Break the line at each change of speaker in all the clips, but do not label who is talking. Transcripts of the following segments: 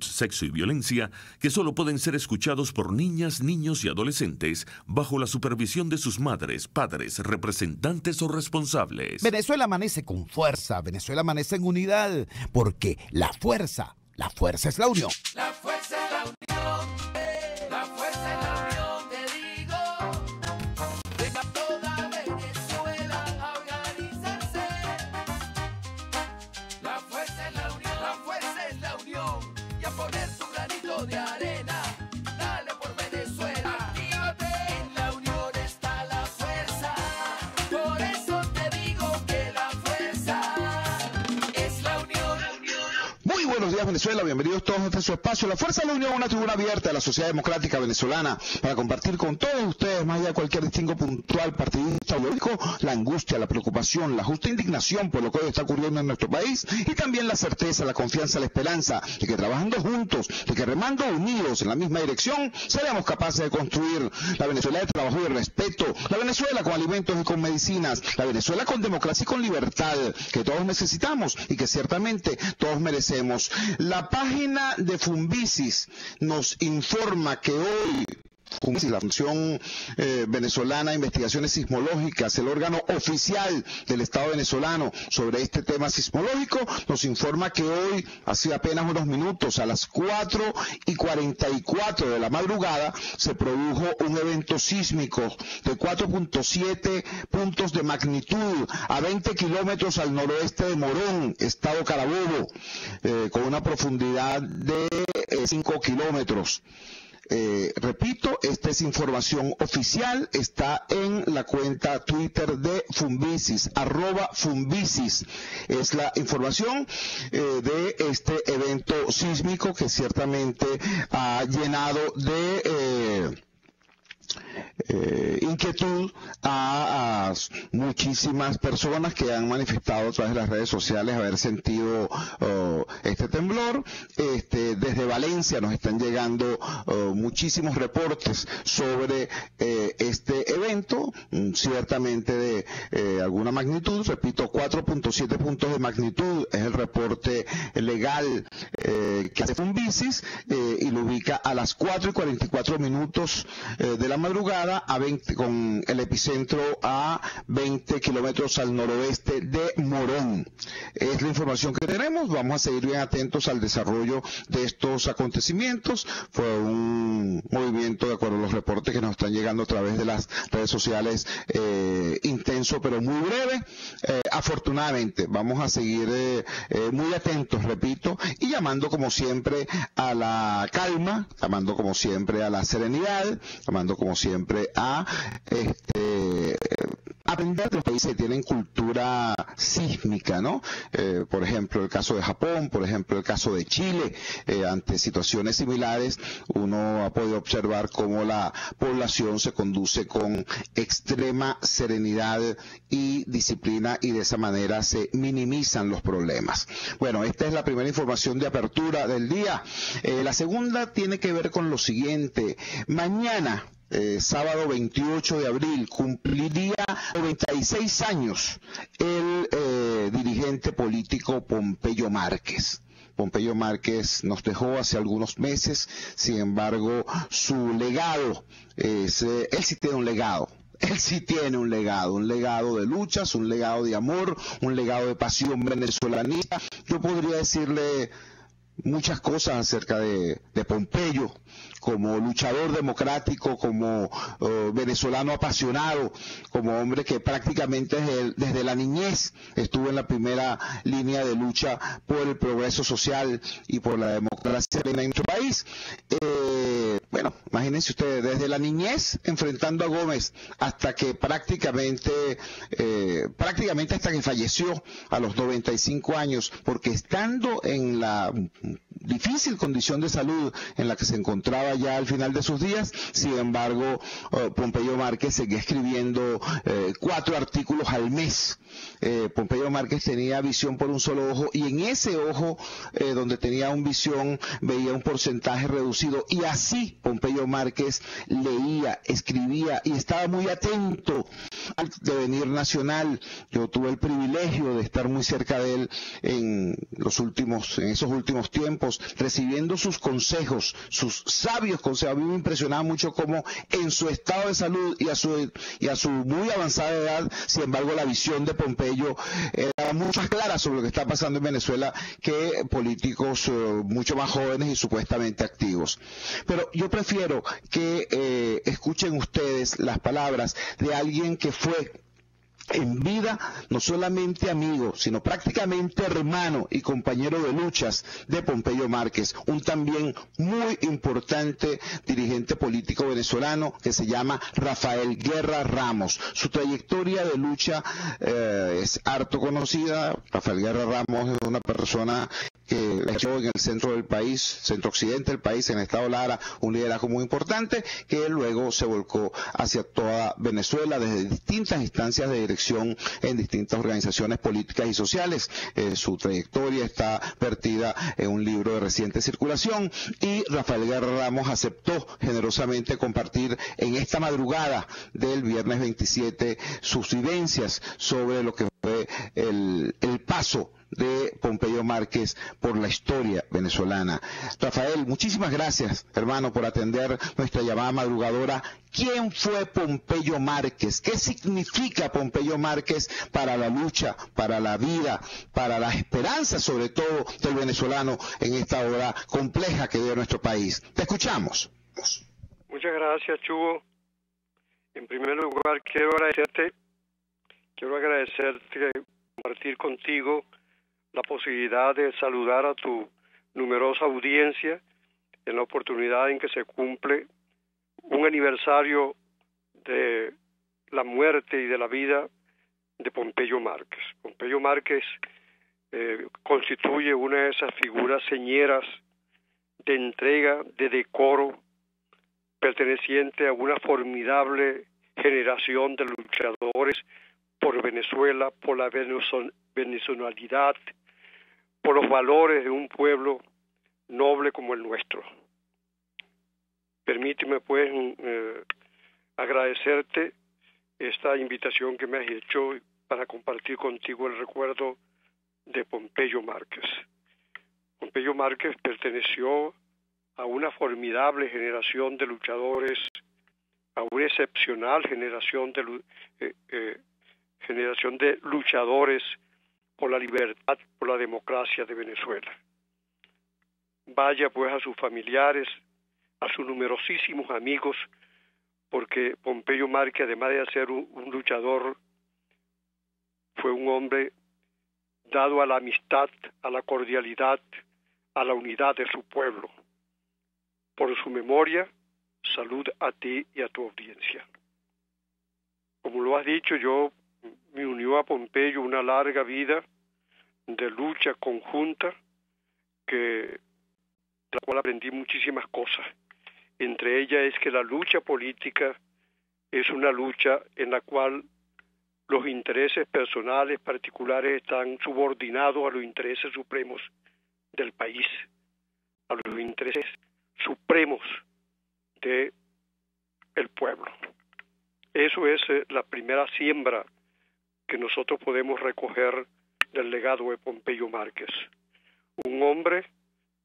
sexo y violencia que solo pueden ser escuchados por niñas, niños y adolescentes bajo la supervisión de sus madres, padres, representantes o responsables.
Venezuela amanece con fuerza, Venezuela amanece en unidad, porque la fuerza es la unión.
La fuerza es la unión, la fuerza es la unión, te digo. Venga toda Venezuela a organizarse. La fuerza es la unión, la fuerza es la unión. Y a poner tu granito de arena, dale por Venezuela. Actívate, en la unión está la fuerza. Por eso te digo que la fuerza es la unión.
Muy buenos días, Venezuela, bienvenidos todos a este su espacio. La Fuerza de la Unión, una tribuna abierta de la sociedad democrática venezolana para compartir con todos ustedes, más allá de cualquier distingo puntual, partidista o ideológico, la angustia, la preocupación, la justa indignación por lo que hoy está ocurriendo en nuestro país y también la certeza, la confianza, la esperanza de que trabajando juntos, de que remando unidos en la misma dirección, seremos capaces de construir la Venezuela de trabajo y de respeto, la Venezuela con alimentos y con medicinas, la Venezuela con democracia y con libertad, que todos necesitamos y que ciertamente todos merecemos. La página de Funvisis nos informa que hoy Funvisis, la Función Venezolana de Investigaciones Sismológicas, el órgano oficial del Estado venezolano sobre este tema sismológico, nos informa que hoy, hace apenas unos minutos, a las 4:44 de la madrugada, se produjo un evento sísmico de 4.7 puntos de magnitud a 20 kilómetros al noroeste de Morón, Estado Carabobo, con una profundidad de 5 kilómetros. Repito, esta es información oficial, está en la cuenta Twitter de Funvisis, @Funvisis, es la información de este evento sísmico que ciertamente ha llenado de inquietud a muchísimas personas que han manifestado a través de las redes sociales haber sentido este temblor. Desde Valencia nos están llegando muchísimos reportes sobre este evento, ciertamente de alguna magnitud, repito, 4.7 puntos de magnitud es el reporte legal que hace Funvisis y lo ubica a las 4:44 de la madrugada con el epicentro a 20 kilómetros al noroeste de Morón. Es la información que tenemos, vamos a seguir bien atentos al desarrollo de estos acontecimientos. Fue un movimiento, de acuerdo a los reportes que nos están llegando a través de las redes sociales, intenso pero muy breve. Afortunadamente vamos a seguir muy atentos, repito, y llamando como siempre a la calma, llamando como siempre a la serenidad, llamando como siempre a aprender de los países que tienen cultura sísmica, ¿no? Por ejemplo, el caso de Japón, por ejemplo, el caso de Chile. Ante situaciones similares, uno ha podido observar cómo la población se conduce con extrema serenidad y disciplina y de esa manera se minimizan los problemas. Bueno, esta es la primera información de apertura del día. La segunda tiene que ver con lo siguiente. Mañana, sábado 28 de abril, cumpliría 96 años el dirigente político Pompeyo Márquez. Pompeyo Márquez nos dejó hace algunos meses, sin embargo, su legado, él sí tiene un legado. Él sí tiene un legado de luchas, un legado de amor, un legado de pasión venezolanista. Yo podría decirle muchas cosas acerca de Pompeyo, como luchador democrático, como venezolano apasionado, como hombre que prácticamente desde la niñez estuvo en la primera línea de lucha por el progreso social y por la democracia en nuestro país. Bueno, imagínense ustedes, desde la niñez enfrentando a Gómez hasta que prácticamente hasta que falleció a los 95 años, porque estando en la difícil condición de salud en la que se encontraba ya al final de sus días, sin embargo, Pompeyo Márquez seguía escribiendo 4 artículos al mes. Pompeyo Márquez tenía visión por un solo ojo y en ese ojo donde tenía una visión veía un porcentaje reducido y así Pompeyo Márquez leía, escribía y estaba muy atento al devenir nacional. Yo tuve el privilegio de estar muy cerca de él en esos últimos tiempos, recibiendo sus consejos, sus sabios consejos. A mí me impresionaba mucho cómo en su estado de salud y a su muy avanzada edad, sin embargo, la visión de Pompeyo era mucho más clara sobre lo que está pasando en Venezuela que políticos mucho más jóvenes y supuestamente activos. Pero yo prefiero que escuchen ustedes las palabras de alguien que fue en vida no solamente amigo, sino prácticamente hermano y compañero de luchas de Pompeyo Márquez, un también muy importante dirigente político venezolano que se llama Rafael Guerra Ramos. Su trayectoria de lucha es harto conocida. Rafael Guerra Ramos es una persona que echó en el centro del país, centro occidente del país, en el estado Lara, un liderazgo muy importante, que luego se volcó hacia toda Venezuela desde distintas instancias de dirección en distintas organizaciones políticas y sociales. Su trayectoria está vertida en un libro de reciente circulación y Rafael Guerra Ramos aceptó generosamente compartir en esta madrugada del viernes 27 sus vivencias sobre lo que fue el paso de Pompeyo Márquez por la historia venezolana. Rafael, muchísimas gracias, hermano, por atender nuestra llamada madrugadora. ¿Quién fue Pompeyo Márquez? ¿Qué significa Pompeyo Márquez para la lucha, para la vida, para la esperanza, sobre todo, del venezolano en esta hora compleja que vive nuestro país? Te escuchamos.
Muchas gracias, Chugo. En primer lugar, quiero agradecerte compartir contigo la posibilidad de saludar a tu numerosa audiencia en la oportunidad en que se cumple un aniversario de la muerte y de la vida de Pompeyo Márquez. Pompeyo Márquez constituye una de esas figuras señeras de entrega, de decoro, perteneciente a una formidable generación de luchadores por Venezuela, por la venezolanidad, por los valores de un pueblo noble como el nuestro. Permíteme pues agradecerte esta invitación que me has hecho para compartir contigo el recuerdo de Pompeyo Márquez. Pompeyo Márquez perteneció a una formidable generación de luchadores, a una excepcional generación de luchadores por la libertad, por la democracia de Venezuela. Vaya pues a sus familiares, a sus numerosísimos amigos, porque Pompeyo Márquez, además de ser un luchador, fue un hombre dado a la amistad, a la cordialidad, a la unidad de su pueblo. Por su memoria, salud a ti y a tu audiencia. Como lo has dicho, me unió a Pompeyo una larga vida de lucha conjunta de la cual aprendí muchísimas cosas. Entre ellas es que la lucha política es una lucha en la cual los intereses personales particulares están subordinados a los intereses supremos del país, a los intereses supremos del pueblo. Eso es la primera siembra que nosotros podemos recoger del legado de Pompeyo Márquez. Un hombre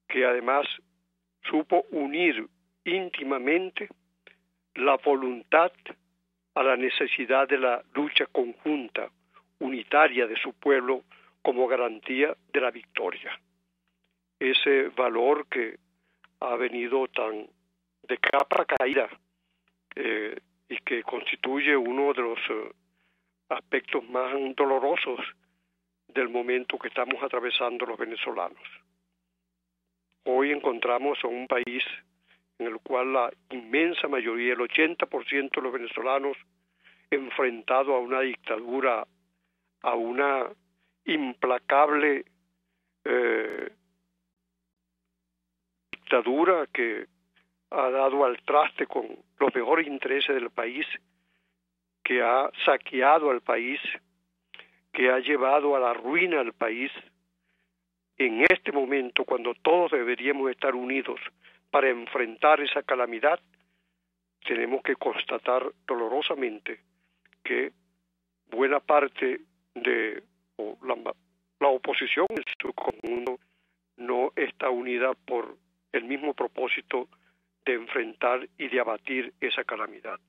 que además supo unir íntimamente la voluntad a la necesidad de la lucha conjunta, unitaria de su pueblo como garantía de la victoria. Ese valor que ha venido tan de capa caída y que constituye uno de los aspectos más dolorosos del momento que estamos atravesando los venezolanos. Hoy encontramos a un país en el cual la inmensa mayoría, el 80% de los venezolanos, enfrentado a una dictadura, a una implacable dictadura que ha dado al traste con los mejores intereses del país, que ha saqueado al país, que ha llevado a la ruina al país. En este momento, cuando todos deberíamos estar unidos para enfrentar esa calamidad, tenemos que constatar dolorosamente que buena parte de la oposición en su conjunto no está unida por el mismo propósito de enfrentar y de abatir esa calamidad.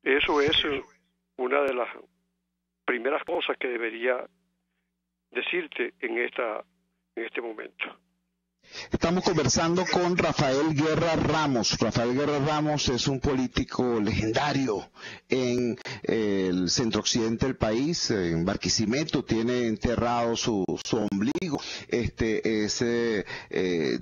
Eso es una de las primeras cosas que debería decirte en este momento.
Estamos conversando con Rafael Guerra Ramos. Rafael Guerra Ramos es un político legendario en el centro-occidente del país, en Barquisimeto, tiene enterrado su ombligo. Es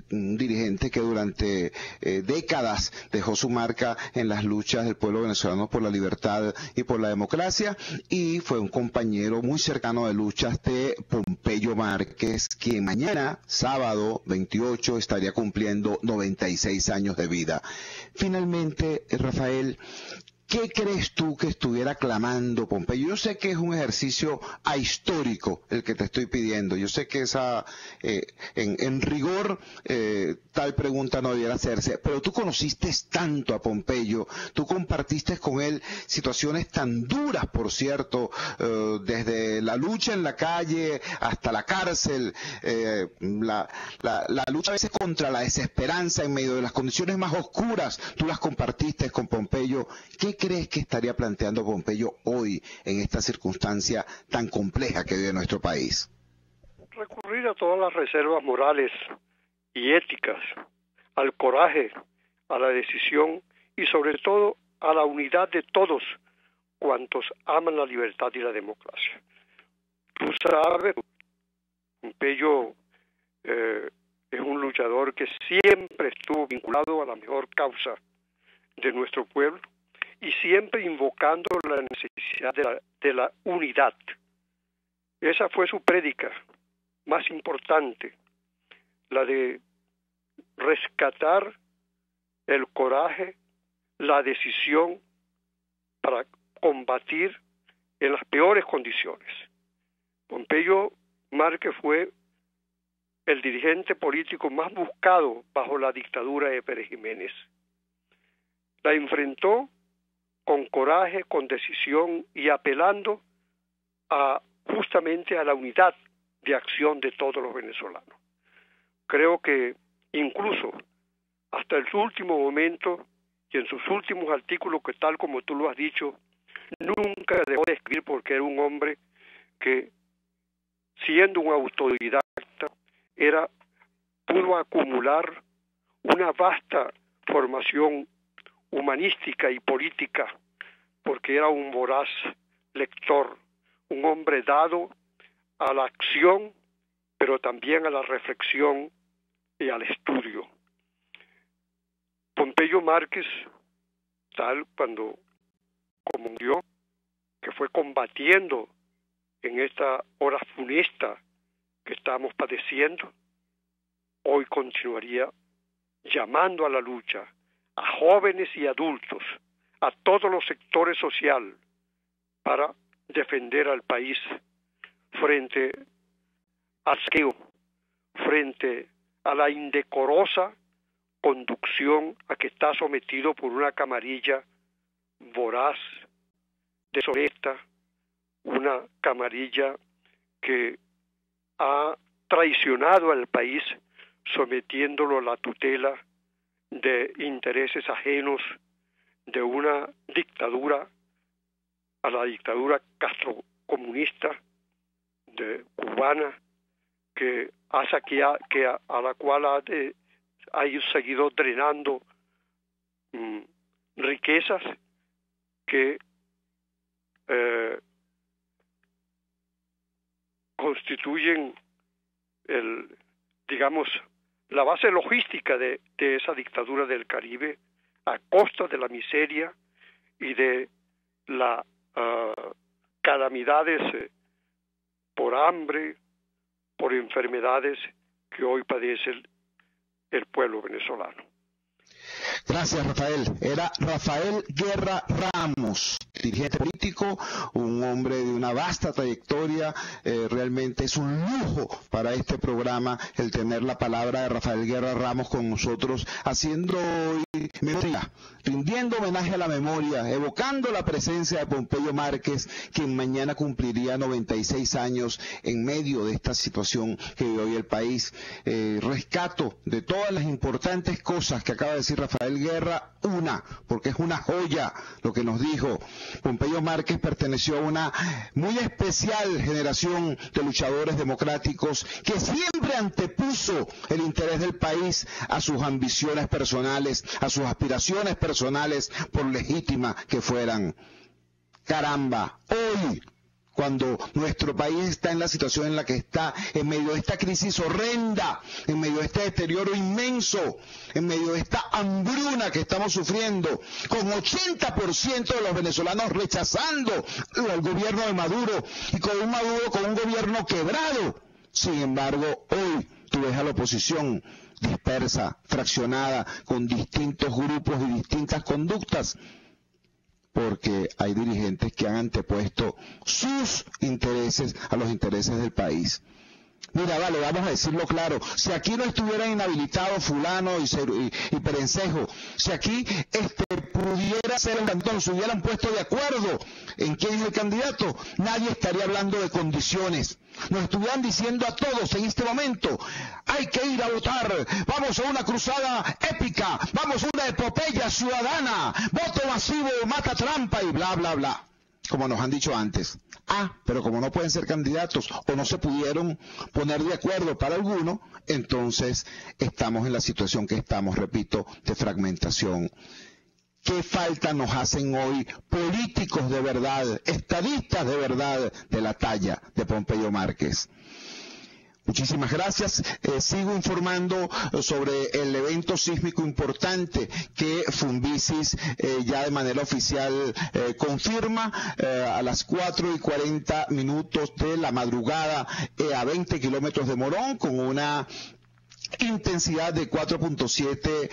un dirigente que durante décadas dejó su marca en las luchas del pueblo venezolano por la libertad y por la democracia, y fue un compañero muy cercano de luchas de Pompeyo Márquez, quien mañana, sábado 28, estaría cumpliendo 96 años de vida. Finalmente, Rafael, ¿qué crees tú que estuviera clamando Pompeyo? Yo sé que es un ejercicio ahistórico el que te estoy pidiendo. Yo sé que en rigor tal pregunta no debiera hacerse, pero tú conociste tanto a Pompeyo, tú compartiste con él situaciones tan duras, por cierto, desde la lucha en la calle hasta la cárcel, la lucha a veces contra la desesperanza en medio de las condiciones más oscuras, tú las compartiste con Pompeyo. ¿Qué crees que estaría planteando Pompeyo hoy en esta circunstancia tan compleja que vive nuestro país?
Recurrir a todas las reservas morales y éticas, al coraje, a la decisión y sobre todo a la unidad de todos cuantos aman la libertad y la democracia. Tú sabes, Pompeyo es un luchador que siempre estuvo vinculado a la mejor causa de nuestro pueblo y siempre invocando la necesidad de la unidad. Esa fue su prédica más importante, la de rescatar el coraje, la decisión para combatir en las peores condiciones. Pompeyo Márquez fue el dirigente político más buscado bajo la dictadura de Pérez Jiménez. La enfrentó con coraje, con decisión y apelando justamente a la unidad de acción de todos los venezolanos. Creo que incluso hasta el último momento y en sus últimos artículos, que tal como tú lo has dicho, nunca dejó de escribir, porque era un hombre que, siendo un autodidacta, pudo acumular una vasta formación humanística y política, porque era un voraz lector, un hombre dado a la acción, pero también a la reflexión y al estudio. Pompeyo Márquez, como murió, que fue combatiendo en esta hora funesta que estamos padeciendo, hoy continuaría llamando a la lucha a jóvenes y adultos, a todos los sectores sociales, para defender al país frente al saqueo, frente a la indecorosa conducción a que está sometido por una camarilla voraz, deshonesta, una camarilla que ha traicionado al país sometiéndolo a la tutela de intereses ajenos de una dictadura, a la dictadura castrocomunista cubana, que ha saqueado, a la cual ha seguido drenando riquezas que constituyen la base logística de esa dictadura del Caribe, a costa de la miseria y de las calamidades por hambre, por enfermedades que hoy padece el pueblo venezolano.
Gracias, Rafael. Era Rafael Guerra Ramos, dirigente político, un hombre de una vasta trayectoria. Realmente es un lujo para este programa el tener la palabra de Rafael Guerra Ramos con nosotros, haciendo memoria, rindiendo homenaje a la memoria, evocando la presencia de Pompeyo Márquez, quien mañana cumpliría 96 años en medio de esta situación que vive hoy el país. Rescato de todas las importantes cosas que acaba de decir Rafael Guerra, porque es una joya lo que nos dijo. Pompeyo Márquez perteneció a una muy especial generación de luchadores democráticos que siempre antepuso el interés del país a sus ambiciones personales, a sus aspiraciones personales, por legítimas que fueran. Caramba, hoy, cuando nuestro país está en la situación en la que está, en medio de esta crisis horrenda, en medio de este deterioro inmenso, en medio de esta hambruna que estamos sufriendo, con 80% de los venezolanos rechazando al gobierno de Maduro, y con un gobierno quebrado. Sin embargo, hoy tú ves a la oposición dispersa, fraccionada, con distintos grupos y distintas conductas, porque hay dirigentes que han antepuesto sus intereses a los intereses del país. Mira, vale, vamos a decirlo claro, si aquí no estuvieran inhabilitados fulano y Perencejo, si aquí pudiera ser el cantón, se hubieran puesto de acuerdo en quién es el candidato, nadie estaría hablando de condiciones. Nos estuvieran diciendo a todos en este momento, hay que ir a votar, vamos a una cruzada épica, vamos a una epopeya ciudadana, voto masivo, mata trampa y bla, bla, bla, como nos han dicho antes. Pero como no pueden ser candidatos o no se pudieron poner de acuerdo para alguno, entonces estamos en la situación que estamos, repito, de fragmentación. ¿Qué falta nos hacen hoy políticos de verdad, estadistas de verdad, de la talla de Pompeyo Márquez? Muchísimas gracias. Sigo informando sobre el evento sísmico importante que Funvisis ya de manera oficial confirma a las 4:40 de la madrugada a 20 kilómetros de Morón, con una intensidad de 4.7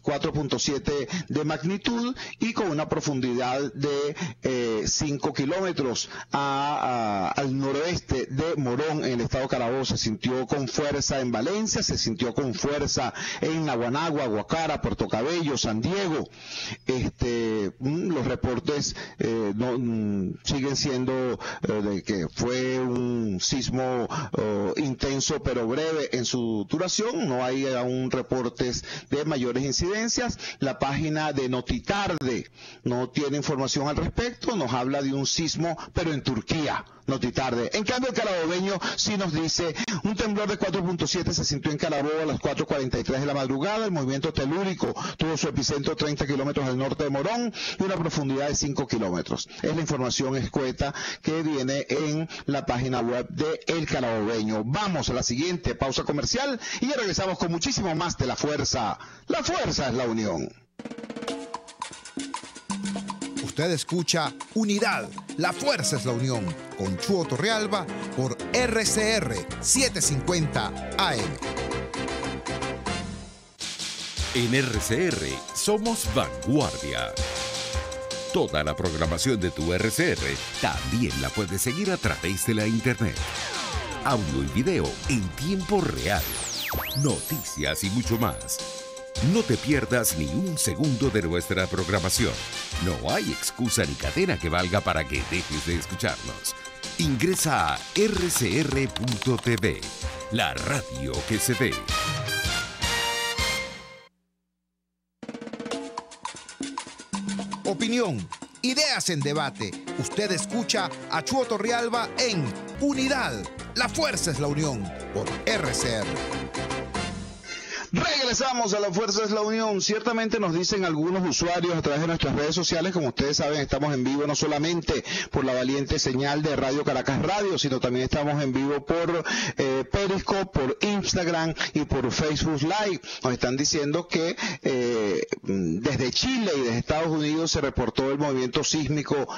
4.7 de magnitud y con una profundidad de 5 kilómetros al noroeste de Morón, en el estado Carabobo. Se sintió con fuerza en Valencia, se sintió con fuerza en Naguanagua, Guacara, Puerto Cabello, San Diego. Los reportes siguen siendo de que fue un sismo intenso pero breve en su duración. No hay aún reportes de mayores incidencias. La página de Notitarde no tiene información al respecto, nos habla de un sismo pero en Turquía, Notitarde. En cambio el carabobeño sí nos dice un temblor de 4.7 se sintió en Carabobo a las 4:43 de la madrugada. El movimiento telúrico tuvo su epicentro 30 kilómetros al norte de Morón y una profundidad de 5 kilómetros. Es la información escueta que viene en la página web de El Carabobeño. Vamos a la siguiente pausa comercial y ya regresamos con muchísimo más de La Fuerza. La fuerza es la unión.
Usted escucha Unidad, la fuerza es la unión, con Chuo Torrealba por RCR 750 AM.
En RCR somos vanguardia. Toda la programación de tu RCR también la puedes seguir a través de la internet. Audio y video en tiempo real, noticias y mucho más. No te pierdas ni un segundo de nuestra programación. No hay excusa ni cadena que valga para que dejes de escucharnos. Ingresa a rcr.tv, la radio que se ve.
Opinión, ideas en debate. Usted escucha a Chuo Torrealba en Unidad, la fuerza es la unión, por RCR.
Regresamos a La Fuerza es la Unión. Ciertamente nos dicen algunos usuarios a través de nuestras redes sociales, como ustedes saben, estamos en vivo no solamente por la valiente señal de Radio Caracas Radio, sino también estamos en vivo por Periscope, por Instagram y por Facebook Live. Nos están diciendo que desde Chile y desde Estados Unidos se reportó el movimiento sísmico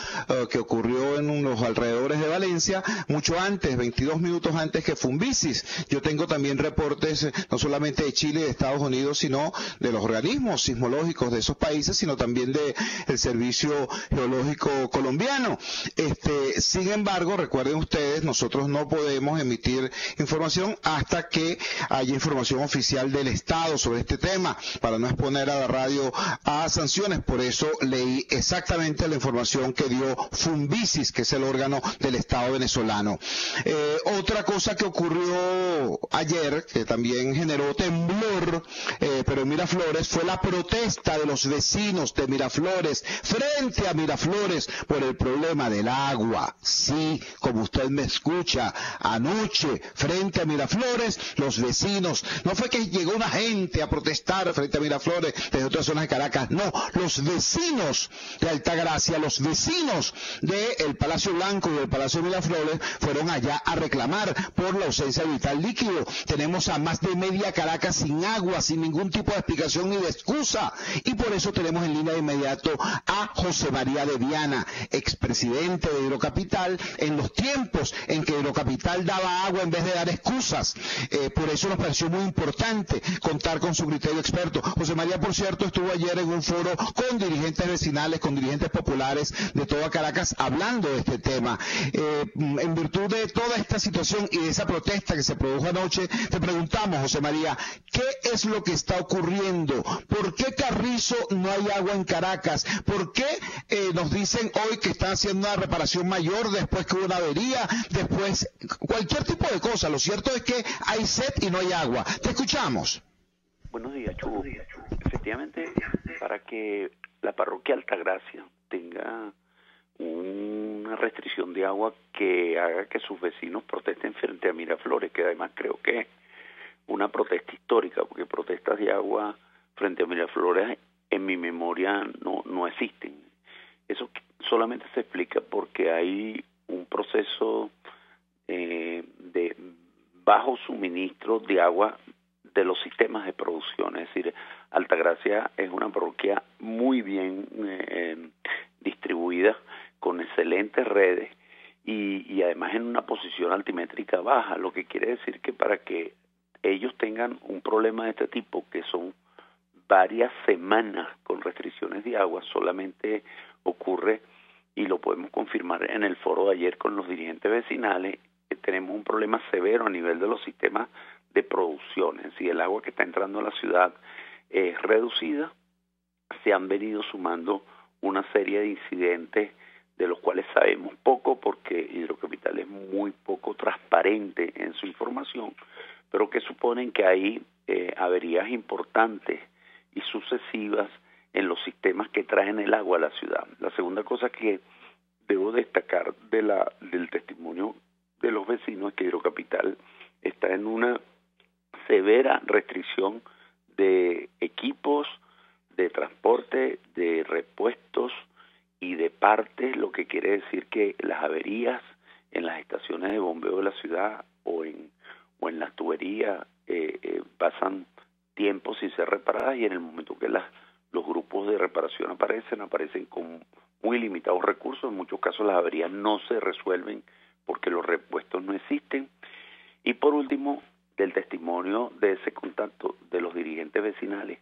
que ocurrió en los alrededores de Valencia, mucho antes, 22 minutos antes que Funvisis. Yo tengo también reportes no solamente de Chile y de Estados Unidos, sino de los organismos sismológicos de esos países, sino también del Servicio Geológico Colombiano. Sin embargo, recuerden ustedes, nosotros no podemos emitir información hasta que haya información oficial del Estado sobre este tema, para no exponer a la radio a sanciones. Por eso leí exactamente la información que dio Funvisis, que es el órgano del Estado venezolano. Otra cosa que ocurrió ayer, que también generó temblor, pero en Miraflores, fue la protesta de los vecinos de Miraflores frente a Miraflores por el problema del agua. Sí, como usted me escucha, anoche frente a Miraflores, los vecinos, no fue que llegó una gente a protestar frente a Miraflores desde otras zonas de Caracas, no, los vecinos de Altagracia, los vecinos del Palacio Blanco y del Palacio de Miraflores fueron allá a reclamar por la ausencia de vital líquido. Tenemos a más de media Caracas sin agua, sin ningún tipo de explicación ni de excusa, y por eso tenemos en línea de inmediato a José María de Viana, expresidente de Hidrocapital, en los tiempos en que Hidrocapital daba agua en vez de dar excusas. Por eso nos pareció muy importante contar con su criterio experto. José María, por cierto, estuvo ayer en un foro con dirigentes vecinales, con dirigentes populares de toda Caracas, hablando de este tema. En virtud de toda esta situación y de esa protesta que se produjo anoche, te preguntamos, José María, ¿qué es lo que está ocurriendo? ¿Por qué Carrizo no hay agua en Caracas? ¿Por qué nos dicen hoy que están haciendo una reparación mayor después que hubo una avería, después cualquier tipo de cosa? Lo cierto es que hay sed y no hay agua. Te escuchamos.
Buenos días, Chugo. Efectivamente, para que la parroquia Altagracia tenga una restricción de agua que haga que sus vecinos protesten frente a Miraflores, que además creo que es una protesta histórica, porque protestas de agua frente a Miraflores en mi memoria no existen. Eso solamente se explica porque hay un proceso de bajo suministro de agua de los sistemas de producción. Es decir, Altagracia es una parroquia muy bien distribuida, con excelentes redes y además en una posición altimétrica baja, lo que quiere decir que para que ellos tengan un problema de este tipo, que son varias semanas con restricciones de agua, solamente ocurre, y lo podemos confirmar en el foro de ayer con los dirigentes vecinales, que tenemos un problema severo a nivel de los sistemas de producción. Es decir, el agua que está entrando a la ciudad es reducida, se han venido sumando una serie de incidentes de los cuales sabemos poco porque Hidrocapital es muy poco transparente en su información, pero que suponen que hay averías importantes y sucesivas en los sistemas que traen el agua a la ciudad. La segunda cosa que debo destacar del testimonio de los vecinos es que Hidrocapital está en una severa restricción de equipos, de transporte, de repuestos y de partes, lo que quiere decir que las averías en las estaciones de bombeo de la ciudad o en las tuberías pasan tiempo sin ser reparadas, y en el momento que los grupos de reparación aparecen con muy limitados recursos. En muchos casos las averías no se resuelven porque los repuestos no existen. Y por último, del testimonio de ese contacto de los dirigentes vecinales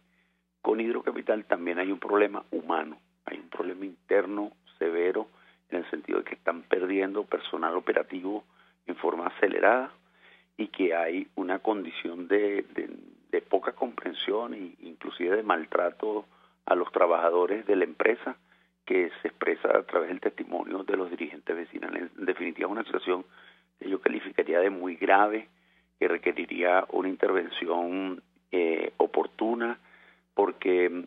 con Hidrocapital, también hay un problema humano, hay un problema interno severo en el sentido de que están perdiendo personal operativo en forma acelerada y que hay una condición de poca comprensión e inclusive de maltrato a los trabajadores de la empresa, que se expresa a través del testimonio de los dirigentes vecinales. En definitiva, una situación que yo calificaría de muy grave, que requeriría una intervención oportuna, porque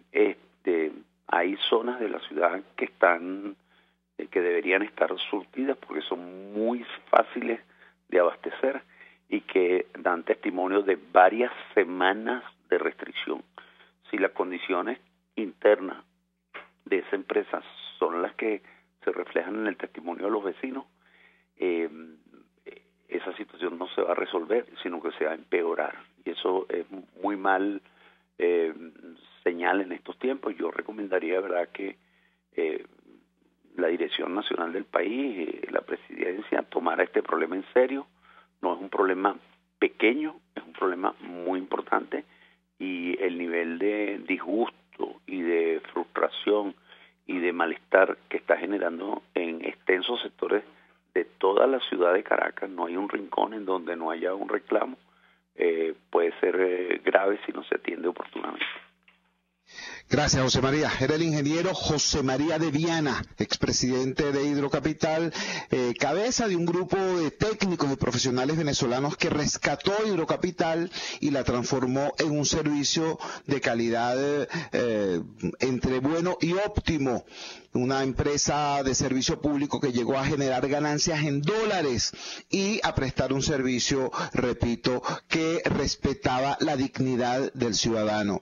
hay zonas de la ciudad que deberían estar surtidas porque son muy fáciles de abastecer y que dan testimonio de varias semanas de restricción. Si las condiciones internas de esa empresa son las que se reflejan en el testimonio de los vecinos, esa situación no se va a resolver, sino que se va a empeorar, y eso es muy mal señal en estos tiempos. Yo recomendaría, verdad, que la dirección nacional del país, la presidencia, tomara este problema en serio. No es un problema pequeño, es un problema muy importante y el nivel de disgusto y de frustración y de malestar que está generando en extensos sectores de toda la ciudad de Caracas, no hay un rincón en donde no haya un reclamo, puede ser grave si no se atiende oportunamente.
Gracias, José María. Era el ingeniero José María de Viana, expresidente de Hidrocapital, cabeza de un grupo de técnicos y profesionales venezolanos que rescató Hidrocapital y la transformó en un servicio de calidad entre bueno y óptimo. Una empresa de servicio público que llegó a generar ganancias en dólares y a prestar un servicio, repito, que respetaba la dignidad del ciudadano.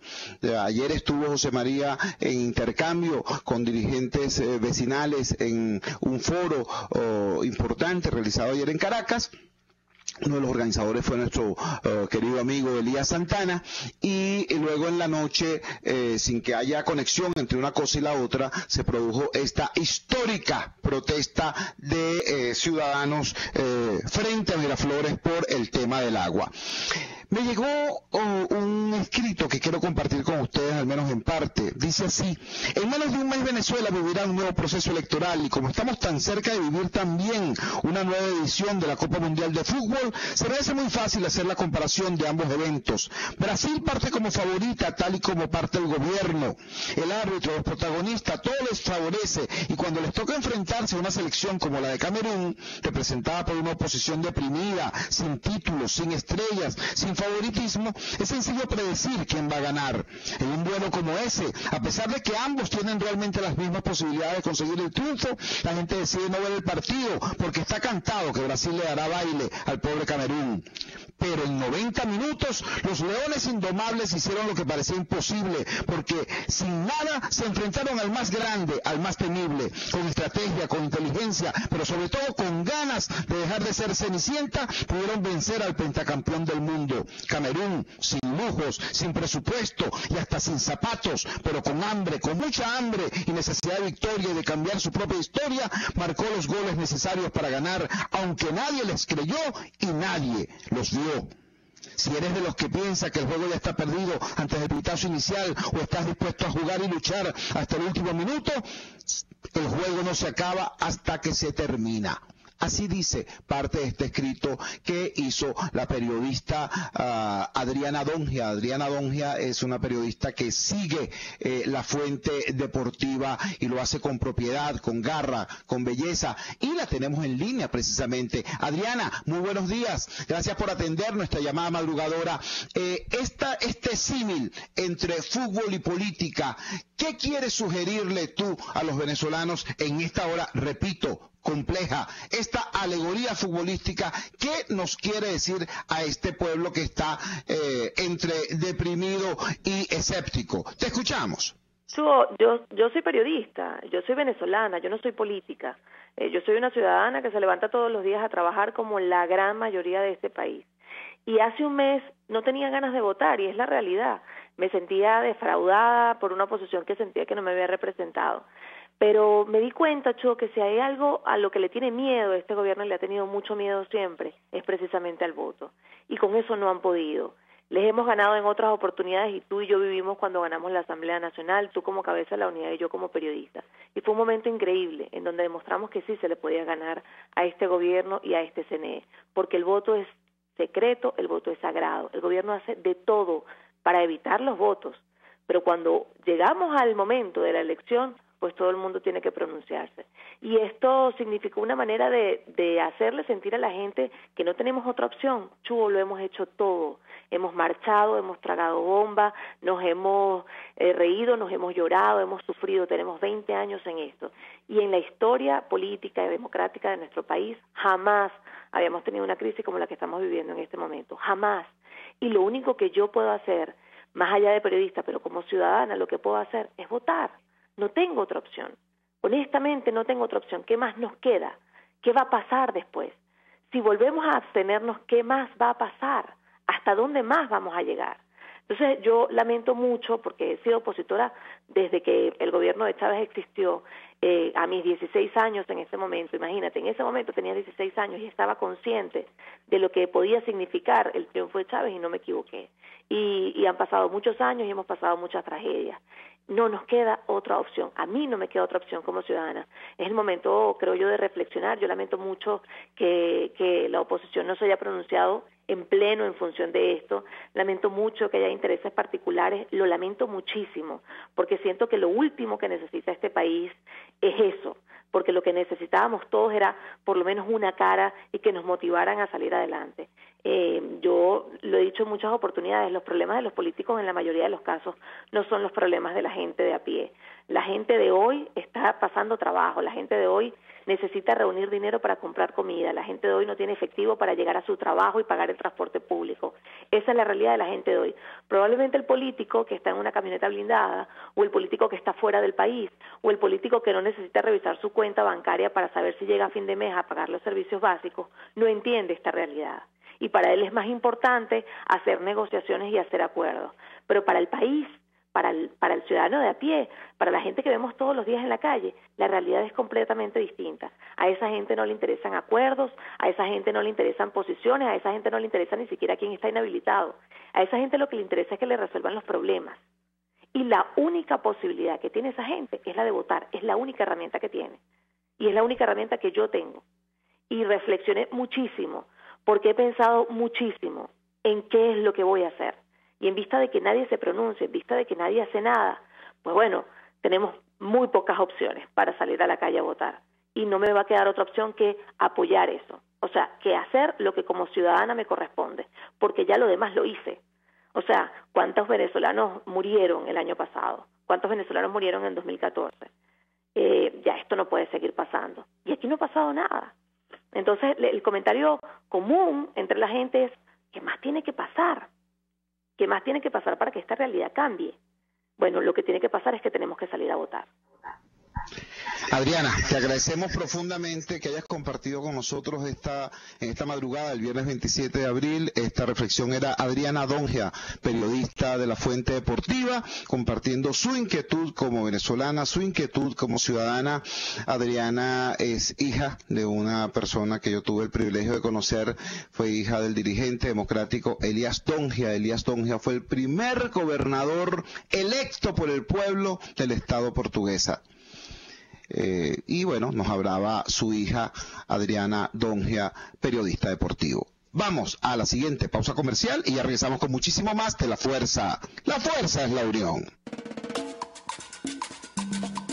Ayer estuvo José María en intercambio con dirigentes vecinales en un foro importante realizado ayer en Caracas. Uno de los organizadores fue nuestro querido amigo Elías Santana, y luego en la noche, sin que haya conexión entre una cosa y la otra, se produjo esta histórica protesta de ciudadanos frente a Miraflores por el tema del agua. Me llegó un escrito que quiero compartir con ustedes, al menos en parte. Dice así: en menos de un mes Venezuela vivirá un nuevo proceso electoral, y como estamos tan cerca de vivir también una nueva edición de la Copa Mundial de Fútbol, se me hace muy fácil hacer la comparación de ambos eventos. Brasil parte como favorita, tal y como parte el gobierno. El árbitro, los protagonistas, todo les favorece, y cuando les toca enfrentarse a una selección como la de Camerún, representada por una oposición deprimida, sin títulos, sin estrellas, sin favoritismo, es sencillo predecir quién va a ganar. En un duelo como ese, a pesar de que ambos tienen realmente las mismas posibilidades de conseguir el triunfo, la gente decide no ver el partido porque está cantado que Brasil le dará baile al pobre Camerún. Pero en 90 minutos los leones indomables hicieron lo que parecía imposible, porque sin nada se enfrentaron al más grande, al más temible, con estrategia, con inteligencia, pero sobre todo con ganas de dejar de ser cenicienta, pudieron vencer al pentacampeón del mundo. Camerún, sin lujos, sin presupuesto y hasta sin zapatos, pero con hambre, con mucha hambre y necesidad de victoria y de cambiar su propia historia, marcó los goles necesarios para ganar, aunque nadie les creyó y nadie los vio. Si eres de los que piensa que el juego ya está perdido antes del pitazo inicial, o estás dispuesto a jugar y luchar hasta el último minuto, el juego no se acaba hasta que se termina. Así dice parte de este escrito que hizo la periodista Adriana Dongia. Adriana Dongia es una periodista que sigue la fuente deportiva y lo hace con propiedad, con garra, con belleza, y la tenemos en línea precisamente. Adriana, muy buenos días. Gracias por atender nuestra llamada madrugadora. Este símil entre fútbol y política, ¿qué quieres sugerirle tú a los venezolanos en esta hora, repito, compleja, esta alegoría futbolística? ¿Qué nos quiere decir a este pueblo que está entre deprimido y escéptico? Te escuchamos.
Yo soy periodista, yo soy venezolana, yo no soy política. Yo soy una ciudadana que se levanta todos los días a trabajar como la gran mayoría de este país. Y hace un mes no tenía ganas de votar, y es la realidad. Me sentía defraudada por una oposición que sentía que no me había representado. Pero me di cuenta, Cho, que si hay algo a lo que le tiene miedo este gobierno, y le ha tenido mucho miedo siempre, es precisamente al voto. Y con eso no han podido. Les hemos ganado en otras oportunidades, y tú y yo vivimos cuando ganamos la Asamblea Nacional, tú como cabeza de la unidad y yo como periodista. Y fue un momento increíble en donde demostramos que sí se le podía ganar a este gobierno y a este CNE, porque el voto es secreto, el voto es sagrado. El gobierno hace de todo para evitar los votos, pero cuando llegamos al momento de la elección, pues todo el mundo tiene que pronunciarse. Y esto significó una manera de hacerle sentir a la gente que no tenemos otra opción. Chugo, lo hemos hecho todo. Hemos marchado, hemos tragado bomba, nos hemos reído, nos hemos llorado, hemos sufrido. Tenemos 20 años en esto. Y en la historia política y democrática de nuestro país, jamás habíamos tenido una crisis como la que estamos viviendo en este momento. Jamás. Y lo único que yo puedo hacer, más allá de periodista, pero como ciudadana, lo que puedo hacer es votar. No tengo otra opción. Honestamente, no tengo otra opción. ¿Qué más nos queda? ¿Qué va a pasar después? Si volvemos a abstenernos, ¿qué más va a pasar? ¿Hasta dónde más vamos a llegar? Entonces yo lamento mucho, porque he sido opositora desde que el gobierno de Chávez existió, a mis 16 años en ese momento. Imagínate, en ese momento tenía 16 años y estaba consciente de lo que podía significar el triunfo de Chávez y no me equivoqué. Y han pasado muchos años y hemos pasado muchas tragedias. No nos queda otra opción. A mí no me queda otra opción como ciudadana. Es el momento, creo yo, de reflexionar. Yo lamento mucho que la oposición no se haya pronunciado en pleno en función de esto. Lamento mucho que haya intereses particulares. Lo lamento muchísimo, porque siento que lo último que necesita este país es eso, porque lo que necesitábamos todos era por lo menos una cara y que nos motivaran a salir adelante. Yo lo he dicho en muchas oportunidades, los problemas de los políticos en la mayoría de los casos no son los problemas de la gente de a pie. La gente de hoy está pasando trabajo, la gente de hoy necesita reunir dinero para comprar comida, la gente de hoy no tiene efectivo para llegar a su trabajo y pagar el transporte público. Esa es la realidad de la gente de hoy. Probablemente el político que está en una camioneta blindada, o el político que está fuera del país, o el político que no necesita revisar su cuenta bancaria para saber si llega a fin de mes a pagar los servicios básicos, no entiende esta realidad. Y para él es más importante hacer negociaciones y hacer acuerdos. Pero para el país, para el ciudadano de a pie, para la gente que vemos todos los días en la calle, la realidad es completamente distinta. A esa gente no le interesan acuerdos, a esa gente no le interesan posiciones, a esa gente no le interesa ni siquiera quién está inhabilitado. A esa gente lo que le interesa es que le resuelvan los problemas. Y la única posibilidad que tiene esa gente es la de votar, es la única herramienta que tiene. Y es la única herramienta que yo tengo. Y reflexioné muchísimo, porque he pensado muchísimo en qué es lo que voy a hacer. Y en vista de que nadie se pronuncia, en vista de que nadie hace nada, pues bueno, tenemos muy pocas opciones para salir a la calle a votar. Y no me va a quedar otra opción que apoyar eso. O sea, que hacer lo que como ciudadana me corresponde, porque ya lo demás lo hice. O sea, ¿cuántos venezolanos murieron el año pasado? ¿Cuántos venezolanos murieron en 2014? Ya esto no puede seguir pasando. Y aquí no ha pasado nada. Entonces, el comentario común entre la gente es, ¿qué más tiene que pasar? ¿Qué más tiene que pasar para que esta realidad cambie? Bueno, lo que tiene que pasar es que tenemos que salir a votar.
Adriana, te agradecemos profundamente que hayas compartido con nosotros en esta madrugada, el viernes 27 de abril. Esta reflexión era Adriana Dongia, periodista de La Fuente Deportiva, compartiendo su inquietud como venezolana, su inquietud como ciudadana. Adriana es hija de una persona que yo tuve el privilegio de conocer, fue hija del dirigente democrático Elías Dongia. Elías Dongia fue el primer gobernador electo por el pueblo del Estado portuguesa. Y bueno, nos hablaba su hija Adriana Dongia, periodista deportivo. Vamos a la siguiente pausa comercial y ya regresamos con muchísimo más de La Fuerza. La Fuerza es la unión.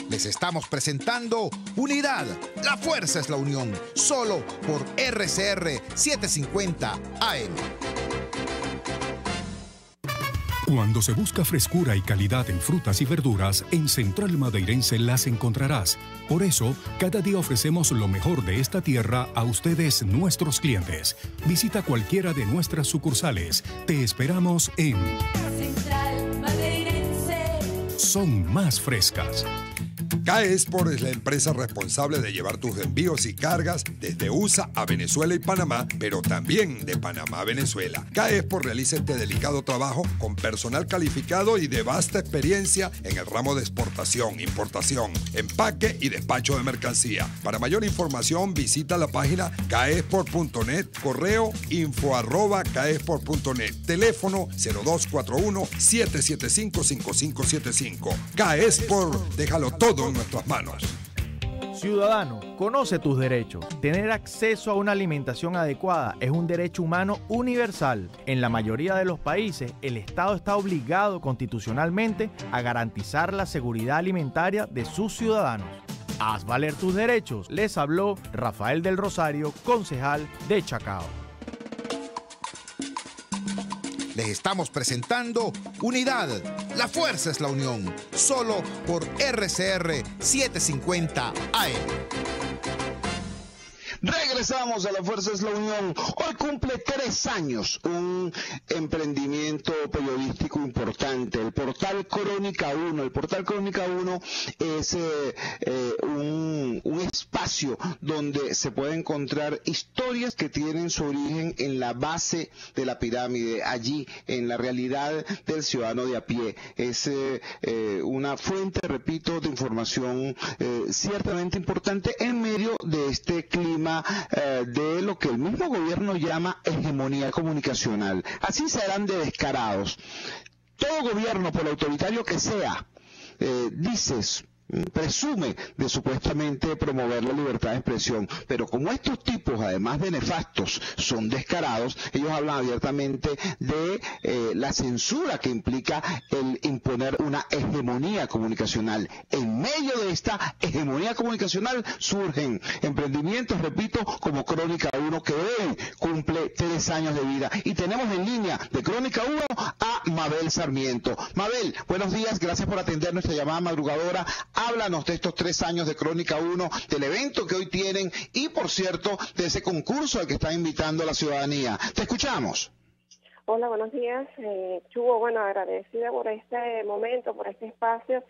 Les estamos presentando Unidad. La Fuerza es la unión. Solo por RCR 750 AM.
Cuando se busca frescura y calidad en frutas y verduras, en Central Madeirense las encontrarás. Por eso, cada día ofrecemos lo mejor de esta tierra a ustedes, nuestros clientes. Visita cualquiera de nuestras sucursales. Te esperamos en
Central Madeirense.
Son Más Frescas.
CAE Export es la empresa responsable de llevar tus envíos y cargas desde USA a Venezuela y Panamá, pero también de Panamá a Venezuela. CAE Export realiza este delicado trabajo con personal calificado y de vasta experiencia en el ramo de exportación, importación, empaque y despacho de mercancía. Para mayor información visita la página caexport.net, correo info@caexport.net, teléfono 0241-775-5575. CAE Export, déjalo todo en nuestras manos.
Ciudadano, conoce tus derechos. Tener acceso a una alimentación adecuada es un derecho humano universal. En la mayoría de los países, el Estado está obligado constitucionalmente a garantizar la seguridad alimentaria de sus ciudadanos. Haz valer tus derechos. Les habló Rafael del Rosario, concejal de Chacao.
Les estamos presentando Unidad. La Fuerza es la unión. Solo por RCR 750 AM.
Regresamos a La Fuerza es la Unión. Hoy cumple 3 años un emprendimiento periodístico importante, el portal Crónica 1. El portal Crónica 1 es un espacio donde se puede encontrar historias que tienen su origen en la base de la pirámide, allí en la realidad del ciudadano de a pie. Es una fuente, repito, de información ciertamente importante en medio de este clima de lo que el mismo gobierno llama hegemonía comunicacional. Así serán de descarados. Todo gobierno, por autoritario que sea, presume de supuestamente promover la libertad de expresión, pero como estos tipos, además de nefastos, son descarados, ellos hablan abiertamente de la censura que implica el imponer una hegemonía comunicacional. En medio de esta hegemonía comunicacional surgen emprendimientos, repito, como Crónica 1, que hoy cumple 3 años de vida. Y tenemos en línea de Crónica 1 a Mabel Sarmiento. Mabel, buenos días, gracias por atender nuestra llamada madrugadora. Háblanos de estos 3 años de Crónica 1, del evento que hoy tienen y, por cierto, de ese concurso al que está invitando a la ciudadanía. Te escuchamos.
Hola, buenos días. Chugo, bueno, agradecida por este momento, por este espacio,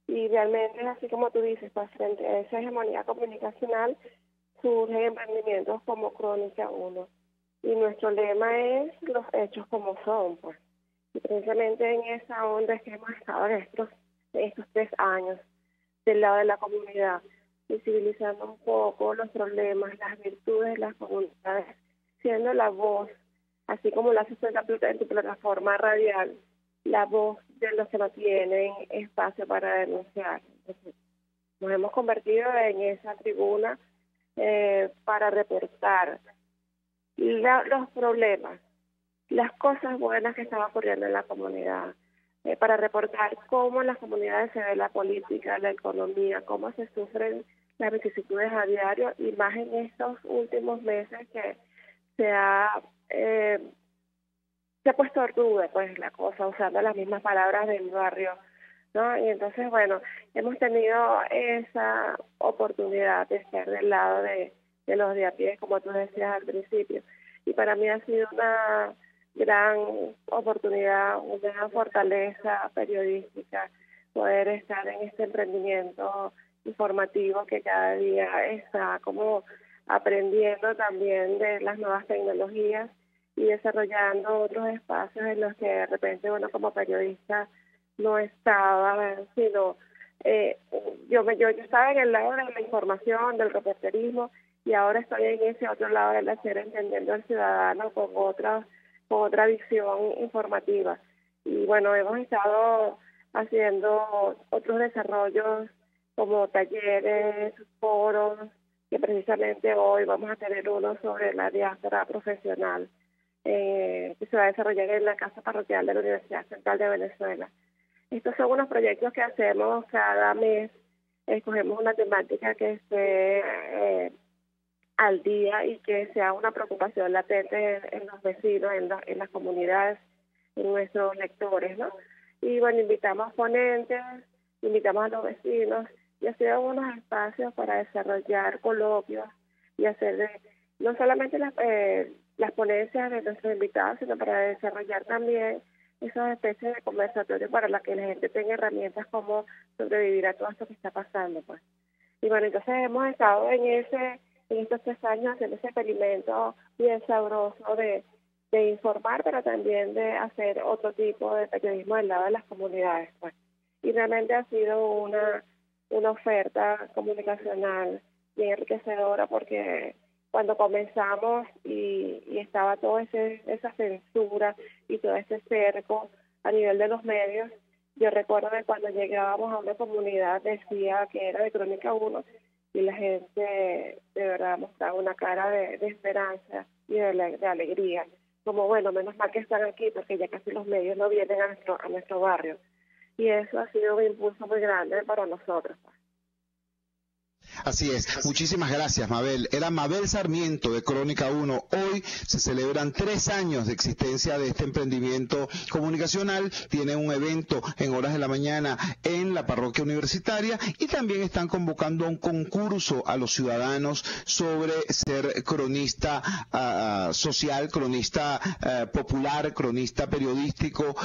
y realmente es así como tú dices, pues frente a esa hegemonía comunicacional surgen emprendimientos como Crónica 1. Y nuestro lema es los hechos como son, pues. Y precisamente en esa onda es que hemos estado en estos 3 años del lado de la comunidad, visibilizando un poco los problemas, las virtudes de las comunidades, siendo la voz, así como lo haces en tu plataforma radial, la voz de los que no tienen espacio para denunciar. Entonces, nos hemos convertido en esa tribuna para reportar los problemas, las cosas buenas que están ocurriendo en la comunidad, para reportar cómo en las comunidades se ve la política, la economía, cómo se sufren las vicisitudes a diario, y más en estos últimos meses que se ha puesto ruda, pues, la cosa, usando las mismas palabras del barrio, ¿no? Y entonces, bueno, hemos tenido esa oportunidad de estar del lado de los de a pie, como tú decías al principio, y para mí ha sido una gran oportunidad, una gran fortaleza periodística poder estar en este emprendimiento informativo que cada día está como aprendiendo también de las nuevas tecnologías y desarrollando otros espacios en los que de repente uno como periodista no estaba, sino yo estaba en el lado de la información, del reporterismo, y ahora estoy en ese otro lado del hacer, entendiendo al ciudadano con otra visión informativa. Y bueno, hemos estado haciendo otros desarrollos como talleres, foros, que precisamente hoy vamos a tener uno sobre la diáspora profesional, que se va a desarrollar en la Casa Parroquial de la Universidad Central de Venezuela. Estos son unos proyectos que hacemos cada mes. Escogemos una temática que esté al día y que sea una preocupación latente en los vecinos, en las comunidades, en nuestros lectores, ¿no? Y bueno, invitamos ponentes, invitamos a los vecinos y hacer unos espacios para desarrollar coloquios y hacer no solamente las ponencias de nuestros invitados, sino para desarrollar también esas especies de conversatorios para que la gente tenga herramientas como sobrevivir a todo esto que está pasando, pues. Y bueno, entonces hemos estado en estos 3 años haciendo ese experimento bien sabroso de informar, pero también de hacer otro tipo de periodismo del lado de las comunidades, pues. Y realmente ha sido una oferta comunicacional bien enriquecedora, porque cuando comenzamos y estaba toda esa censura y todo ese cerco a nivel de los medios, yo recuerdo que cuando llegábamos a una comunidad decía que era de Crónica 1 y la gente de verdad mostraba una cara de esperanza y de alegría, como bueno, menos mal que están aquí porque ya casi los medios no vienen a nuestro barrio, y eso ha sido un impulso muy grande para nosotros.
Así es. Muchísimas gracias, Mabel. Era Mabel Sarmiento de Crónica 1. Hoy se celebran 3 años de existencia de este emprendimiento comunicacional. Tiene un evento en horas de la mañana en la parroquia universitaria y también están convocando a un concurso a los ciudadanos sobre ser cronista social, cronista popular, cronista periodístico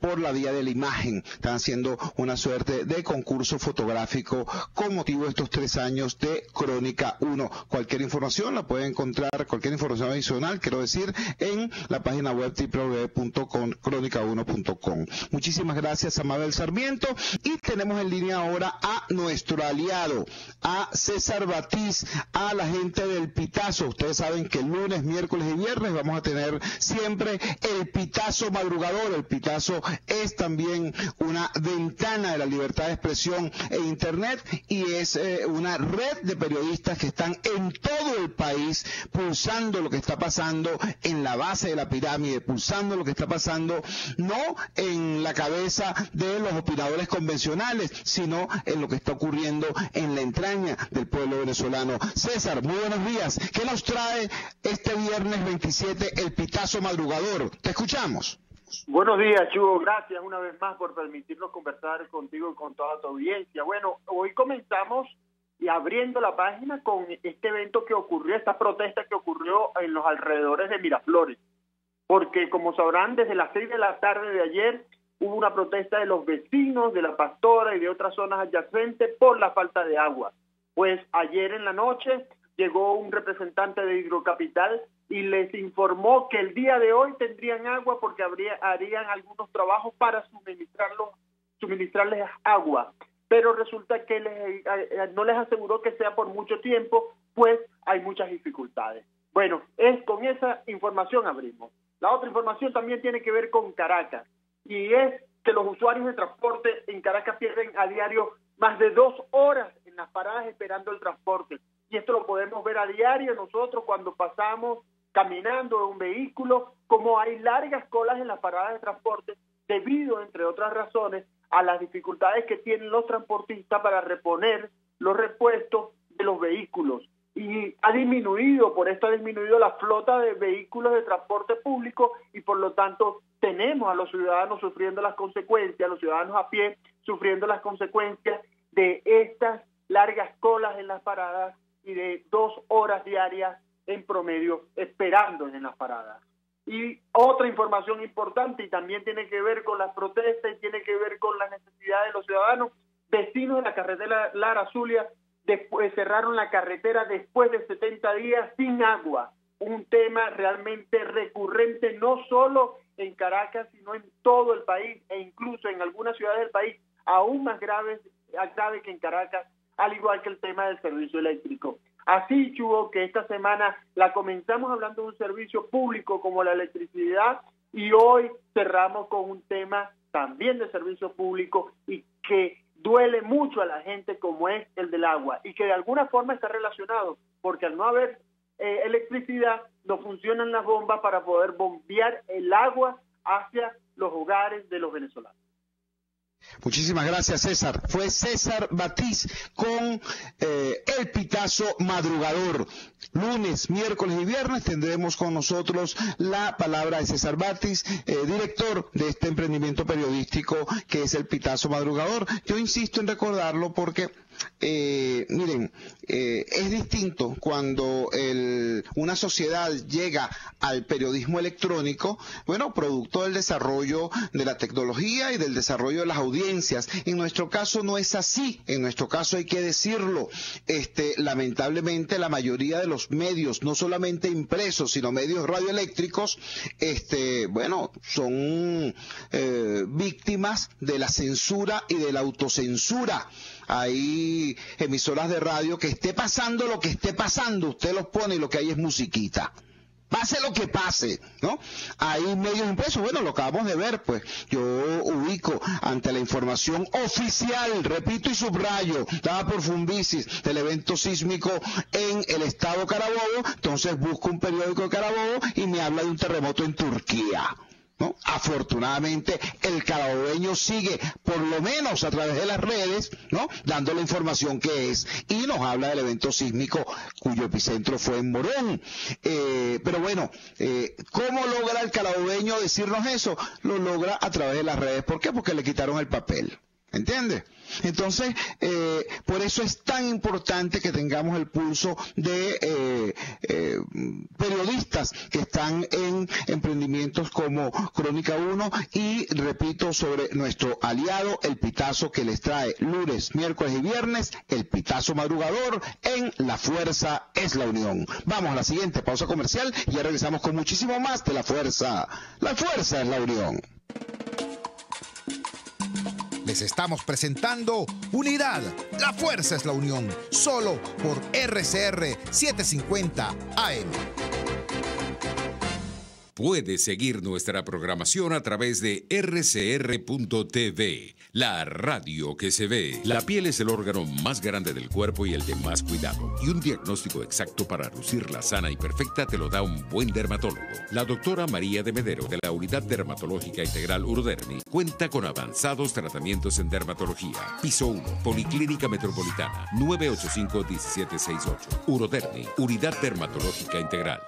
por la vía de la imagen. Están haciendo una suerte de concurso fotográfico con motivo de estos 3 años de Crónica 1. Cualquier información la pueden encontrar, cualquier información adicional, quiero decir, en la página web www.cronica1.com. Muchísimas gracias a Mabel Sarmiento y tenemos en línea ahora a nuestro aliado, a César Batiz, a la gente del Pitazo. Ustedes saben que lunes, miércoles y viernes vamos a tener siempre el Pitazo madrugador. El Pitazo es también una ventana de la libertad de expresión e internet y es una red de periodistas que están en todo el país pulsando lo que está pasando en la base de la pirámide, pulsando lo que está pasando no en la cabeza de los opinadores convencionales, sino en lo que está ocurriendo en la entraña del pueblo venezolano. César, muy buenos días. ¿Qué nos trae este viernes 27 el Pitazo madrugador? Te escuchamos.
Buenos días, Chugo. Gracias una vez más por permitirnos conversar contigo y con toda tu audiencia. Bueno, hoy comenzamos y abriendo la página con este evento que ocurrió, esta protesta que ocurrió en los alrededores de Miraflores. Porque, como sabrán, desde las 6 de la tarde de ayer hubo una protesta de los vecinos de La Pastora y de otras zonas adyacentes por la falta de agua. Pues ayer en la noche llegó un representante de Hidrocapital y les informó que el día de hoy tendrían agua porque harían algunos trabajos para suministrarles agua. Pero resulta que no les aseguró que sea por mucho tiempo, pues hay muchas dificultades. Bueno, con esa información abrimos. La otra información también tiene que ver con Caracas, y es que los usuarios de transporte en Caracas pierden a diario más de 2 horas en las paradas esperando el transporte. Y esto lo podemos ver a diario nosotros cuando pasamos caminando en un vehículo, como hay largas colas en las paradas de transporte debido, entre otras razones, a las dificultades que tienen los transportistas para reponer los repuestos de los vehículos. Y por esto ha disminuido la flota de vehículos de transporte público y por lo tanto tenemos a los ciudadanos sufriendo las consecuencias, los ciudadanos a pie sufriendo las consecuencias de estas largas colas en las paradas y de 2 horas diarias en promedio esperando en las paradas. Y otra información importante y también tiene que ver con las protestas y tiene que ver con las necesidades de los ciudadanos. Vecinos de la carretera Lara Zulia cerraron la carretera después de 70 días sin agua. Un tema realmente recurrente no solo en Caracas, sino en todo el país e incluso en algunas ciudades del país aún más grave que en Caracas, al igual que el tema del servicio eléctrico. Así, Chugo, que esta semana la comenzamos hablando de un servicio público como la electricidad y hoy cerramos con un tema también de servicio público y que duele mucho a la gente como es el del agua y que de alguna forma está relacionado porque al no haber electricidad no funcionan las bombas para poder bombear el agua hacia los hogares de los venezolanos.
Muchísimas gracias, César. Fue César Batiz con el Pitazo madrugador. Lunes, miércoles y viernes tendremos con nosotros la palabra de César Batiz, director de este emprendimiento periodístico que es el Pitazo madrugador. Yo insisto en recordarlo porque miren, es distinto cuando una sociedad llega al periodismo electrónico, bueno, producto del desarrollo de la tecnología y del desarrollo de las audiencias. En nuestro caso no es así, en nuestro caso hay que decirlo, lamentablemente la mayoría de los medios, no solamente impresos, sino medios radioeléctricos, bueno, son víctimas de la censura y de la autocensura. Hay emisoras de radio que esté pasando lo que esté pasando, usted los pone y lo que hay es musiquita. Pase lo que pase, ¿no? Hay medios impresos, bueno, lo acabamos de ver, pues. Yo ubico ante la información oficial, repito y subrayo, dada por Funvisis, del evento sísmico en el estado Carabobo, entonces busco un periódico de Carabobo y me habla de un terremoto en Turquía. ¿no? Afortunadamente el carabobeño sigue, por lo menos a través de las redes, ¿no? Dando la información que es, y nos habla del evento sísmico cuyo epicentro fue en Morón. Pero bueno, ¿cómo logra el carabobeño decirnos eso? Lo logra a través de las redes. ¿Por qué? Porque le quitaron el papel. ¿Entiendes? Entonces, por eso es tan importante que tengamos el pulso de periodistas que están en emprendimientos como Crónica 1 y, repito, sobre nuestro aliado, El Pitazo, que les trae lunes, miércoles y viernes, El Pitazo madrugador en La Fuerza es la Unión. Vamos a la siguiente pausa comercial y ya regresamos con muchísimo más de La Fuerza. La Fuerza es la Unión.
Les estamos presentando Unidad, la fuerza es la unión, solo por RCR 750 AM.
Puedes seguir nuestra programación a través de rcr.tv, la radio que se ve. La piel es el órgano más grande del cuerpo y el de más cuidado. Y un diagnóstico exacto para lucirla sana y perfecta te lo da un buen dermatólogo. La doctora María de Medero, de la Unidad Dermatológica Integral Urodermi, cuenta con avanzados tratamientos en dermatología. Piso 1, Policlínica Metropolitana, 985-1768. Urodermi, Unidad Dermatológica Integral.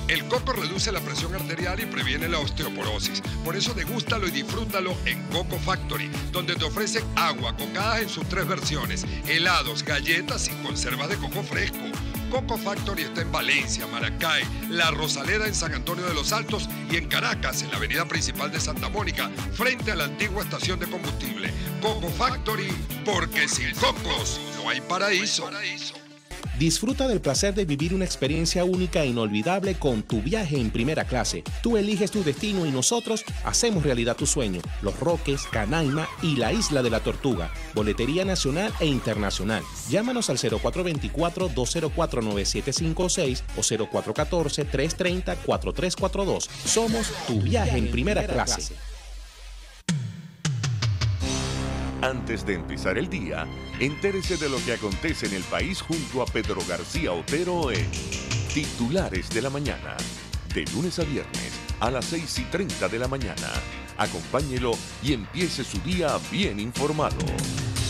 El coco reduce la presión arterial y previene la osteoporosis. Por eso degústalo y disfrútalo en Coco Factory, donde te ofrecen agua, cocadas en sus 3 versiones, helados, galletas y conservas de coco fresco. Coco Factory está en Valencia, Maracay, La Rosaleda en San Antonio de los Altos y en Caracas, en la avenida principal de Santa Mónica, frente a la antigua estación de combustible. Coco Factory, porque sin cocos no hay paraíso.
Disfruta del placer de vivir una experiencia única e inolvidable con tu viaje en primera clase. Tú eliges tu destino y nosotros hacemos realidad tu sueño. Los Roques, Canaima y la Isla de la Tortuga. Boletería nacional e internacional. Llámanos al 0424-204-9756 o 0414-330-4342. Somos tu viaje en primera clase.
Antes de empezar el día, entérese de lo que acontece en el país junto a Pedro García Otero en Titulares de la Mañana. De lunes a viernes a las 6:30 de la mañana. Acompáñelo y empiece su día bien informado.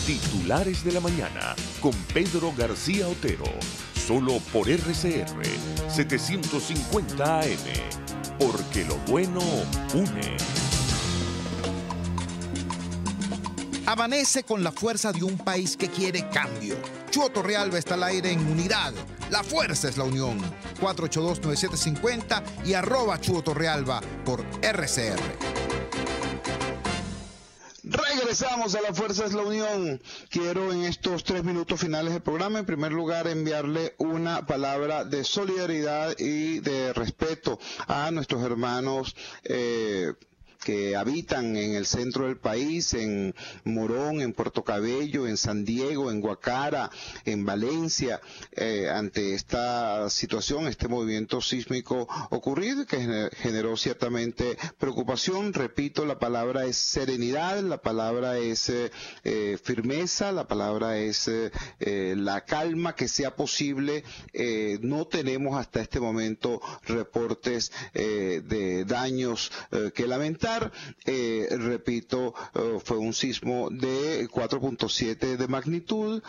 Titulares de la Mañana con Pedro García Otero. Solo por RCR 750 AM. Porque lo bueno une.
Amanece con la fuerza de un país que quiere cambio. Chuo Torrealba está al aire en Unidad. La fuerza es la unión. 482-9750 y @Chuo Torrealba por RCR.
Regresamos a La Fuerza es la Unión. Quiero en estos 3 minutos finales del programa, en primer lugar, enviarle una palabra de solidaridad y de respeto a nuestros hermanos que habitan en el centro del país, en Morón, en Puerto Cabello, en San Diego, en Guacara, en Valencia, ante esta situación, este movimiento sísmico ocurrido que generó ciertamente preocupación. Repito, la palabra es serenidad, la palabra es firmeza, la palabra es la calma que sea posible. No tenemos hasta este momento reportes de daños que lamentar. Repito, fue un sismo de 4.7 de magnitud,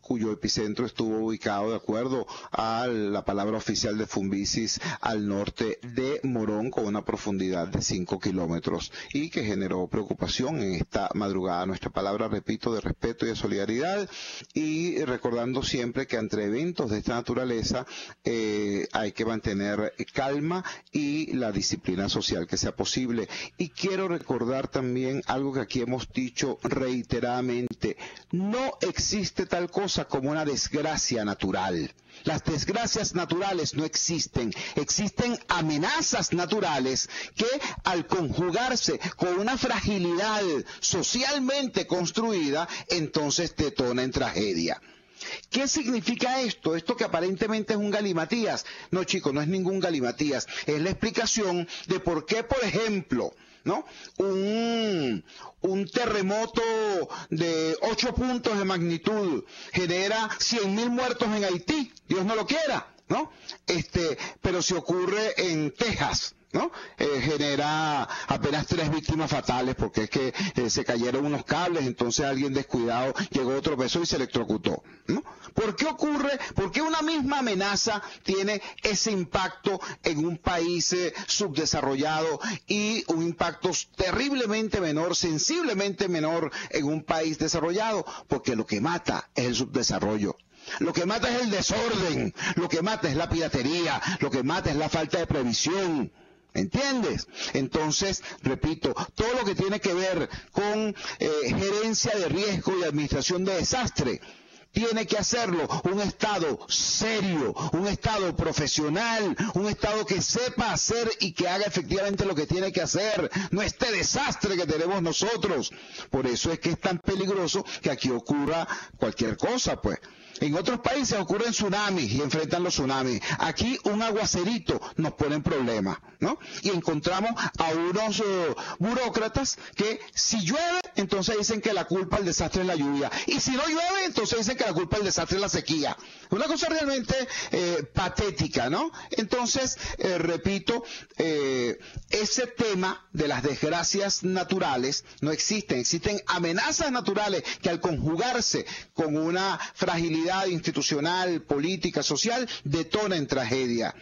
cuyo epicentro estuvo ubicado, de acuerdo a la palabra oficial de Funvisis, al norte de Morón, con una profundidad de 5 kilómetros, y que generó preocupación en esta madrugada. Nuestra palabra, repito, de respeto y de solidaridad, y recordando siempre que ante eventos de esta naturaleza hay que mantener calma y la disciplina social que sea posible. Y quiero recordar también algo que aquí hemos dicho reiteradamente: no existe tal cosa como una desgracia natural. Las desgracias naturales no existen. Existen amenazas naturales que, al conjugarse con una fragilidad socialmente construida, entonces detona en tragedia. ¿Qué significa esto? Esto que aparentemente es un galimatías. No, chicos, no es ningún galimatías. Es la explicación de por qué, por ejemplo, ¿no?, un terremoto de 8 puntos de magnitud genera 100.000 muertos en Haití. Dios no lo quiera, ¿no? Pero si ocurre en Texas, ¿no? Genera apenas 3 víctimas fatales porque es que se cayeron unos cables, entonces alguien descuidado llegó, tropezó y se electrocutó, ¿no? ¿Por qué ocurre? ¿Por qué una misma amenaza tiene ese impacto en un país subdesarrollado y un impacto terriblemente menor, sensiblemente menor en un país desarrollado? Porque lo que mata es el subdesarrollo. Lo que mata es el desorden, lo que mata es la piratería, lo que mata es la falta de previsión. ¿Entiendes? Entonces, repito, todo lo que tiene que ver con gerencia de riesgo y administración de desastre, tiene que hacerlo un Estado serio, un Estado profesional, un Estado que sepa hacer y que haga efectivamente lo que tiene que hacer, no este desastre que tenemos nosotros. Por eso es que es tan peligroso que aquí ocurra cualquier cosa, pues. En otros países ocurren tsunamis y enfrentan los tsunamis. Aquí un aguacerito nos pone en problemas, ¿no? Y encontramos a unos burócratas que si llueve, entonces dicen que la culpa del desastre es la lluvia. Y si no llueve, entonces dicen que la culpa del desastre es la sequía. Una cosa realmente patética, ¿no? Entonces, repito, ese tema de las desgracias naturales no existen. Existen amenazas naturales que al conjugarse con una fragilidad institucional, política, social, detona en tragedia.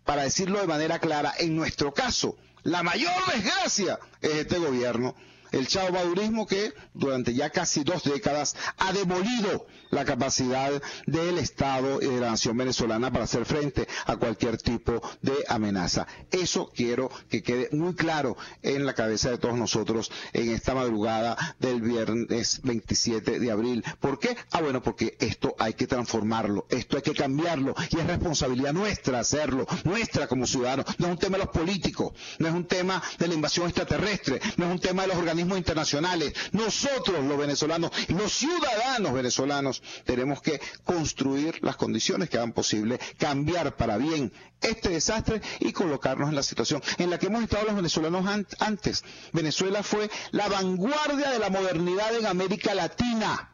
Para decirlo de manera clara, en nuestro caso, la mayor desgracia es este gobierno, el chaomadurismo que durante ya casi 2 décadas ha demolido la capacidad del Estado y de la nación venezolana para hacer frente a cualquier tipo de amenaza. Eso quiero que quede muy claro en la cabeza de todos nosotros en esta madrugada del viernes 27 de abril. ¿Por qué? Bueno, porque esto hay que transformarlo, esto hay que cambiarlo y es responsabilidad nuestra hacerlo, nuestra como ciudadanos. No es un tema de los políticos, no es un tema de la invasión extraterrestre, no es un tema de los organismos internacionales. Nosotros los venezolanos, los ciudadanos venezolanos, tenemos que construir las condiciones que hagan posible cambiar para bien este desastre y colocarnos en la situación en la que hemos estado los venezolanos antes. Venezuela fue la vanguardia de la modernidad en América Latina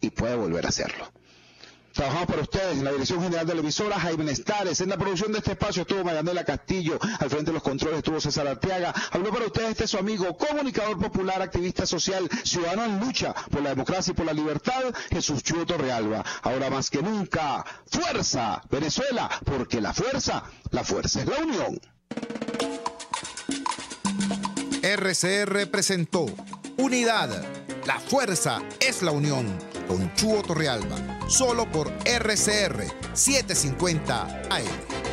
y puede volver a hacerlo. Trabajamos para ustedes en la dirección general de la emisora, Jaime Nestares. En la producción de este espacio estuvo Marianela Castillo. Al frente de los controles estuvo César Arteaga. Habló para ustedes su amigo, comunicador popular, activista social, ciudadano en lucha por la democracia y por la libertad, Jesús Chuo Torrealba. Ahora más que nunca, fuerza, Venezuela, porque la fuerza es la unión.
RCR presentó Unidad, la fuerza es la unión, con Chuo Torrealba, solo por RCR 750 AM.